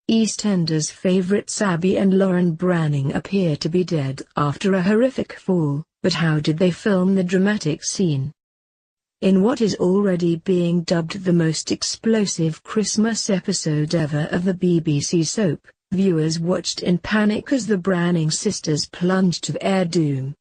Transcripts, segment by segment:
EastEnders favourites Abi and Lauren Branning appear to be dead after a horrific fall, but how did they film the dramatic scene? In what is already being dubbed the most explosive Christmas episode ever of the BBC soap, viewers watched in panic as the Branning sisters plunged to their doom.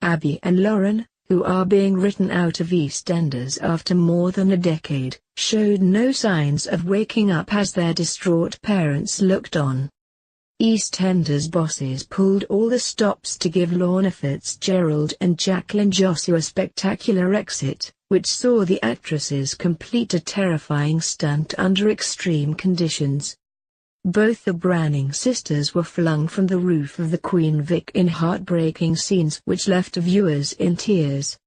Abi and Lauren, who are being written out of EastEnders after more than a decade, showed no signs of waking up as their distraught parents looked on. EastEnders bosses pulled all the stops to give Lorna, Fitzgerald and Jacqueline Jossa a spectacular exit, which saw the actresses complete a terrifying stunt under extreme conditions. Both the Branning sisters were flung from the roof of the Queen Vic in heartbreaking scenes which left viewers in tears.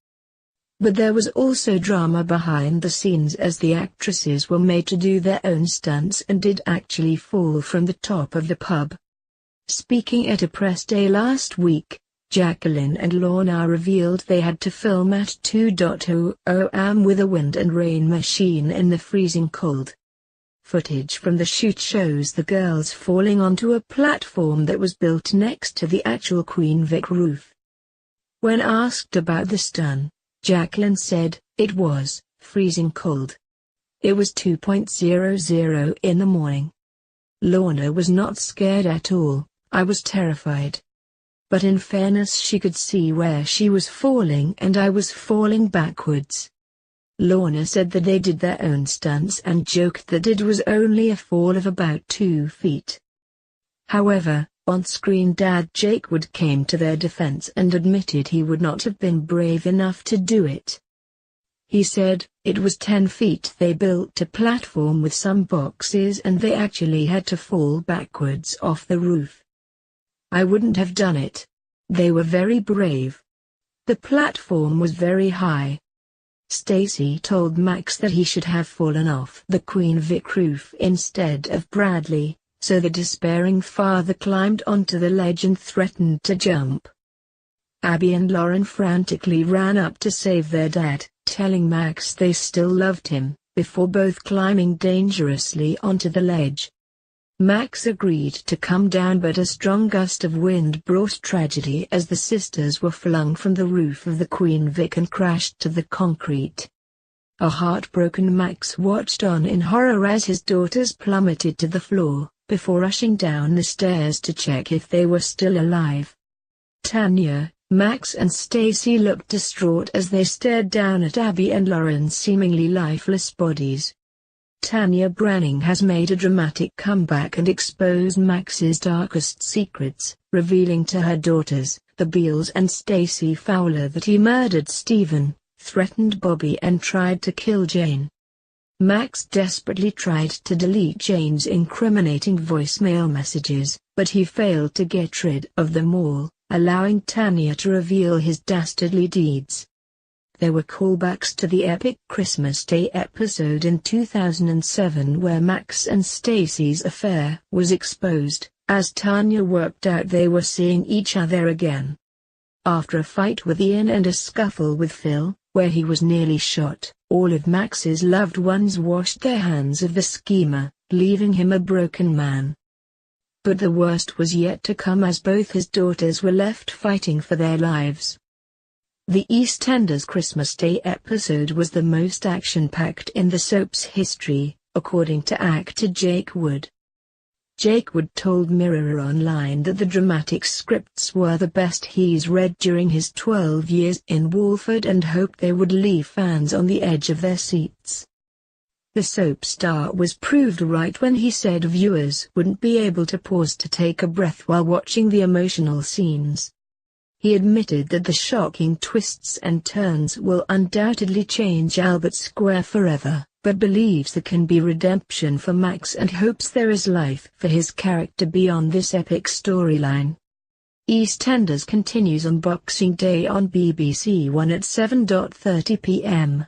But there was also drama behind the scenes as the actresses were made to do their own stunts and did actually fall from the top of the pub. Speaking at a press day last week, Jacqueline and Lorna revealed they had to film at 2:00 am with a wind and rain machine in the freezing cold. Footage from the shoot shows the girls falling onto a platform that was built next to the actual Queen Vic roof. When asked about the stunt, Jacqueline said, "It was freezing cold. It was 2:00 in the morning. Lorna was not scared at all, I was terrified. But in fairness she could see where she was falling and I was falling backwards." Lorna said that they did their own stunts and joked that it was only a fall of about 2 feet. However, on-screen dad Jake Wood came to their defense and admitted he would not have been brave enough to do it. He said, "It was 10 feet. They built a platform with some boxes and they actually had to fall backwards off the roof. I wouldn't have done it. They were very brave. The platform was very high." Stacey told Max that he should have fallen off the Queen Vic roof instead of Bradley, so the despairing father climbed onto the ledge and threatened to jump. Abi and Lauren frantically ran up to save their dad, telling Max they still loved him, before both climbing dangerously onto the ledge. Max agreed to come down, but a strong gust of wind brought tragedy as the sisters were flung from the roof of the Queen Vic and crashed to the concrete. A heartbroken Max watched on in horror as his daughters plummeted to the floor, before rushing down the stairs to check if they were still alive. Tanya, Max and Stacey looked distraught as they stared down at Abi and Lauren's seemingly lifeless bodies. Tanya Branning has made a dramatic comeback and exposed Max's darkest secrets, revealing to her daughters, the Beals and Stacey Fowler, that he murdered Stephen, threatened Bobby and tried to kill Jane. Max desperately tried to delete Jane's incriminating voicemail messages, but he failed to get rid of them all, allowing Tanya to reveal his dastardly deeds. There were callbacks to the epic Christmas Day episode in 2007 where Max and Stacey's affair was exposed, as Tanya worked out they were seeing each other again. After a fight with Ian and a scuffle with Phil, where he was nearly shot, all of Max's loved ones washed their hands of the schemer, leaving him a broken man. But the worst was yet to come as both his daughters were left fighting for their lives. The EastEnders Christmas Day episode was the most action-packed in the soap's history, according to actor Jake Wood. Jake Wood told Mirror Online that the dramatic scripts were the best he's read during his 12 years in Walford and hoped they would leave fans on the edge of their seats. The soap star was proved right when he said viewers wouldn't be able to pause to take a breath while watching the emotional scenes. He admitted that the shocking twists and turns will undoubtedly change Albert Square forever, but believes there can be redemption for Max and hopes there is life for his character beyond this epic storyline. EastEnders continues on Boxing Day on BBC One at 7:30 p.m.